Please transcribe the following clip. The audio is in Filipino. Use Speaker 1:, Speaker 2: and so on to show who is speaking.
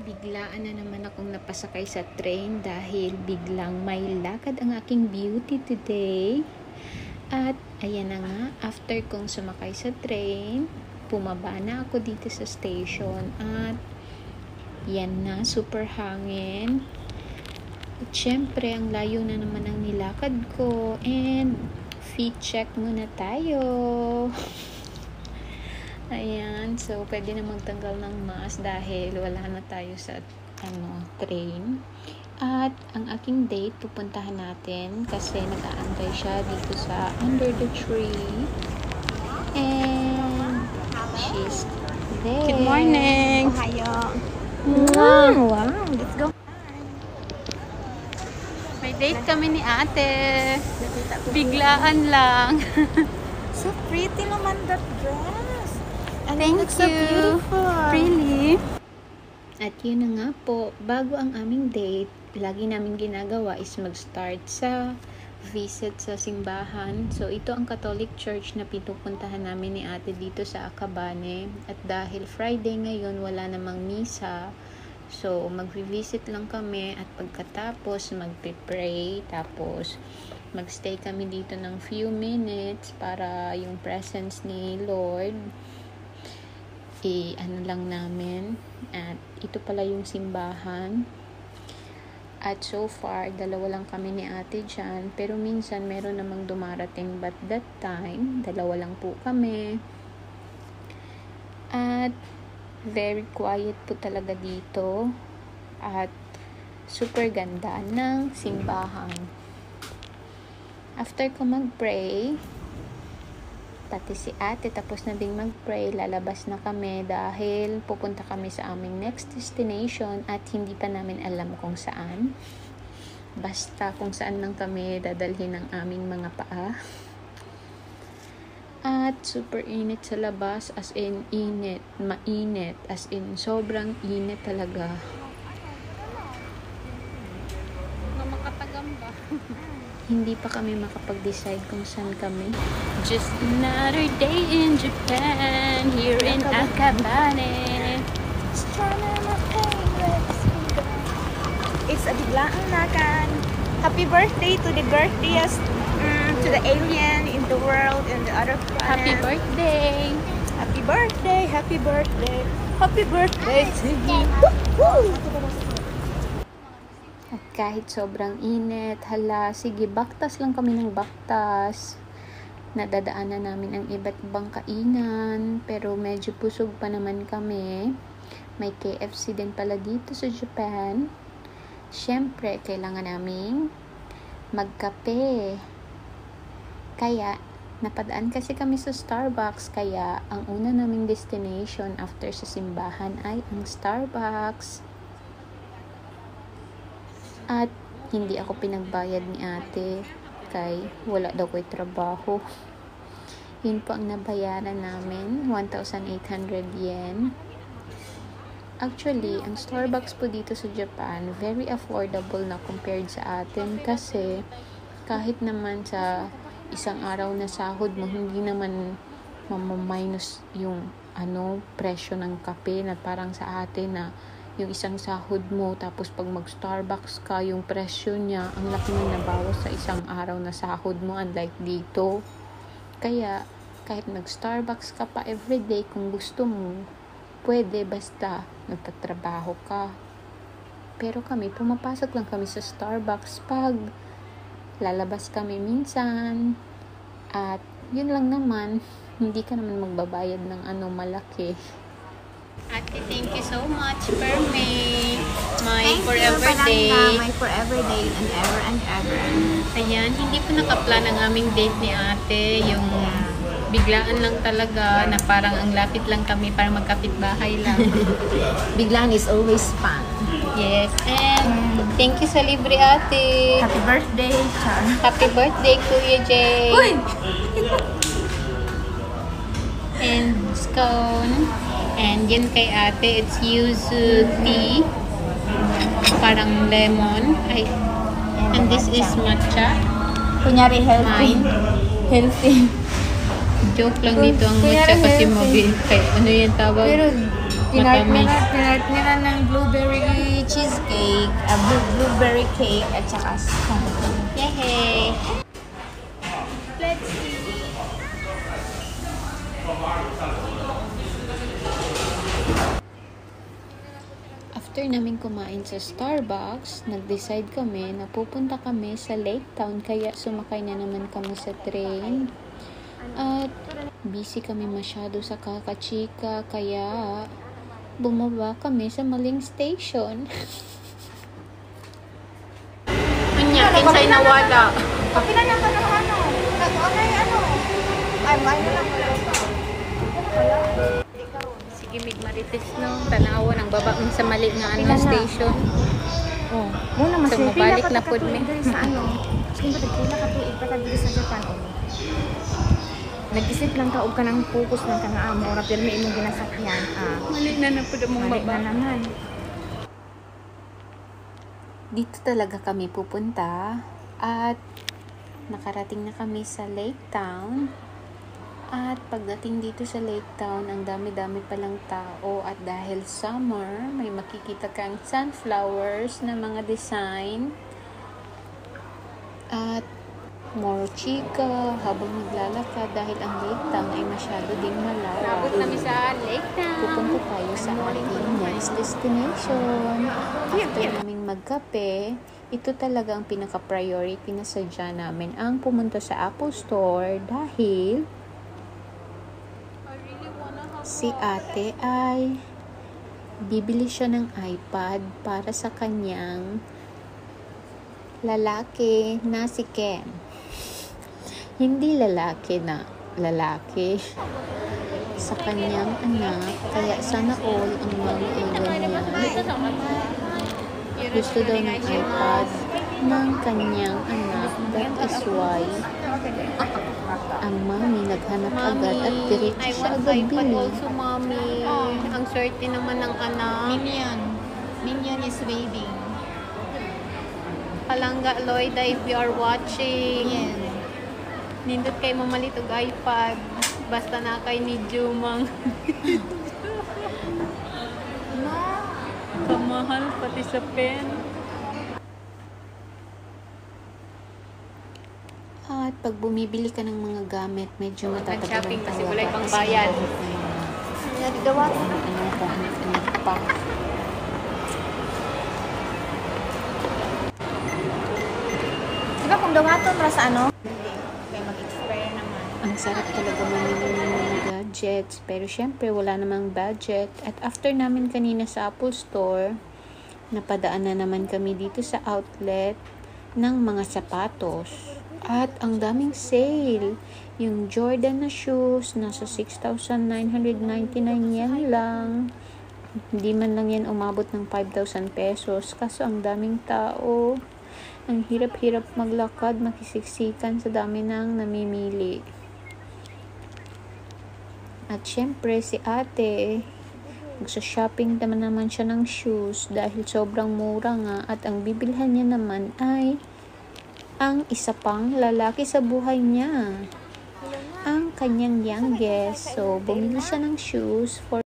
Speaker 1: Biglaan na naman akong napasakay sa train dahil biglang may lakad ang aking beauty today. At ayan na nga, after kong sumakay sa train, pumaba na ako dito sa station at yan na, super hangin. At syempre, ang layo na naman ang nilakad ko and fit check muna tayo. Ayan, so pwede na magtanggal ng mask dahil wala na tayo sa train. At ang aking date, pupuntahan natin kasi nag-aantay siya dito sa under the tree. And she's there.
Speaker 2: Good morning!
Speaker 3: Ohayo.
Speaker 1: Wow!
Speaker 3: Let's go.
Speaker 2: May date kami ni ate. Biglaan lang.
Speaker 3: So pretty naman that dress. And
Speaker 2: Thank
Speaker 3: it's so
Speaker 2: you.
Speaker 3: beautiful.
Speaker 2: Really?
Speaker 1: At yun na nga po, bago ang aming date, lagi namin ginagawa is mag-start sa visit sa simbahan. So, ito ang Catholic Church na pinupuntahan namin ni ate dito sa Acabane. At dahil Friday ngayon, wala namang misa. So, mag-visit lang kami at pagkatapos, mag-pray. Tapos, mag-stay kami dito ng few minutes para yung presence ni Lord lang namin. At ito pala yung simbahan. At so far, dalawa lang kami ni ate dyan. Pero minsan, meron namang dumarating. But that time, dalawa lang po kami. At very quiet po talaga dito. At super ganda ng simbahan. After ko mag-pray, pati si ate tapos na ding mag-pray, lalabas na kami dahil pupunta kami sa aming next destination at hindi pa namin alam kung saan. Basta kung saan lang kami dadalhin ng aming mga paa. At super init sa labas, as in init, mainit, as in sobrang init talaga.
Speaker 2: Makatagam ba?
Speaker 1: Hindi pa kami makapag-decide kung saan kami.
Speaker 2: Just another day in Japan, here in Acabane.
Speaker 3: It's a biglaan lakan. Happy birthday to the birthdayest, to the alien in the world and the other planet.
Speaker 2: Happy birthday!
Speaker 3: Happy birthday! Happy birthday! Happy birthday to you! Woo!
Speaker 1: At kahit sobrang init, hala, sige, baktas lang kami ng baktas. Nadadaanan namin ang iba't ibang kainan, pero medyo pusog pa naman kami. May KFC din pala dito sa Japan. Siyempre, kailangan naming magkape. Kaya, napadaan kasi kami sa Starbucks, kaya ang una naming destination after sa simbahan ay ang Starbucks. At hindi ako pinagbayad ni ate kay wala daw ko'y trabaho. Yun po ang nabayaran namin, 1,800 yen. Actually, ang Starbucks po dito sa Japan, very affordable na compared sa atin kasi kahit naman sa isang araw na sahod mo, hindi naman mamaminus yung presyo ng kape na parang sa atin na yung isang sahod mo, tapos pag mag-Starbucks ka, yung presyo niya, ang laki na nabawas sa isang araw na sahod mo, unlike dito. Kaya, kahit mag-Starbucks ka pa everyday, kung gusto mo, pwede basta nagtatrabaho ka. Pero kami, pumapasok lang kami sa Starbucks pag lalabas kami minsan. At, yun lang naman, hindi ka naman magbabayad ng malaki.
Speaker 2: Ate, thank you so much for me. My
Speaker 3: Thank
Speaker 2: forever
Speaker 3: you,
Speaker 2: day.
Speaker 3: Palangga. My forever day and ever and ever.
Speaker 2: Ayan, hindi ko nakaplan ang aming date ni ate. Yung biglaan lang talaga na parang ang lapit lang kami, parang magkapit-bahay lang.
Speaker 3: Biglaan is always fun.
Speaker 2: Yes, and thank you sa libre ate.
Speaker 3: Happy birthday, Char.
Speaker 2: Happy birthday, Kuya Jay.
Speaker 3: Uy!
Speaker 2: And scone. And yun kay ate, it's yuzu tea. Parang lemon. And this is matcha.
Speaker 3: Kunyari healthy.
Speaker 2: Mine.
Speaker 3: Healthy.
Speaker 2: Joke lang dito ang matcha kasi mabili. Ano yung tawag?
Speaker 3: Pero
Speaker 2: Matamis.
Speaker 3: Pinart ng blueberry cheesecake, blueberry cake, at saka scone.
Speaker 2: Yay!
Speaker 3: Let's see.
Speaker 1: After namin kumain sa Starbucks, nag-decide kami na pupunta kami sa Lake Town, kaya sumakay na naman kami sa train. At busy kami masyado sa kakachika, kaya bumaba kami sa maling station.
Speaker 2: Anya, kinsay nawala.
Speaker 3: Kapila ka ng ano? Ay, may na lang.
Speaker 2: Sige, mig marites no. Tanawa ng baba sa mali nga
Speaker 3: Pila na?
Speaker 2: station.
Speaker 3: Oh, muna mas
Speaker 2: So, mabalik na po
Speaker 3: diri
Speaker 2: mi.
Speaker 3: sa ano. Sige ba pila ka tuig pa diri sa Japan oh. Nag-isip lang ka og kanang focus lang ka nga amo ora pirmi imong ginasakyan.
Speaker 2: Mali na po mong
Speaker 3: Mali
Speaker 2: baba.
Speaker 3: na naman.
Speaker 1: Dito talaga kami pupunta at nakarating na kami sa Lake Town. At pagdating dito sa Lake Town, ang dami-dami palang tao at dahil summer, may makikita kang sunflowers na mga design at more chika habang naglalakad dahil ang Lake Town ay masyado ding malawak.
Speaker 2: Abot namin sa Lake Town.
Speaker 1: Pupunta tayo sa ating next destination. After naming magkape, ito talaga ang pinaka-priority na sadya namin ang pumunta sa Apple Store dahil si ate ay bibili siya ng iPad para sa kanyang lalaki na si Ken. Hindi lalaki na lalaki sa kanyang anak, kaya sana all ang mami ay ganyan. Gusto daw ng iPad ng kanyang anak. That is why ang mami naghanap agad at diretso
Speaker 2: I
Speaker 1: siya
Speaker 2: want
Speaker 1: agad
Speaker 2: iPad
Speaker 1: bili.
Speaker 2: also, mommy. Ang swerte naman ng anak.
Speaker 3: Minion is waving.
Speaker 2: Palangga, Lloyda, if you are watching. Nindot kay mamalit og iPad. Basta na kay ni Jumang. Kamahal pati sa pen.
Speaker 1: At pag bumibili ka ng mga gamit, medyo matatagal
Speaker 2: Nag-shopping
Speaker 1: ang
Speaker 2: kasi
Speaker 1: tawagan
Speaker 2: wala pang
Speaker 1: kasi
Speaker 2: bayad.
Speaker 3: Nagdawa.
Speaker 1: ano pa.
Speaker 3: Di ba kung dawaton ra sa ano? Kaya mag-expire naman.
Speaker 1: Ang sarap talaga mamili ng mga gadgets, pero syempre wala namang budget. At after namin kanina sa Apple Store, napadaan na naman kami dito sa outlet ng mga sapatos. At ang daming sale. Yung Jordan na shoes, nasa 6,999 yen lang. Hindi man lang yan umabot ng 5,000 pesos. Kaso ang daming tao. Ang hirap-hirap maglakad, makisiksikan sa dami ng namimili. At syempre si ate, magsa-shopping naman siya ng shoes dahil sobrang mura nga. At ang bibilhan niya naman ay ang isa pang lalaki sa buhay niya, ang kanyang youngest. So, bumili siya ng shoes for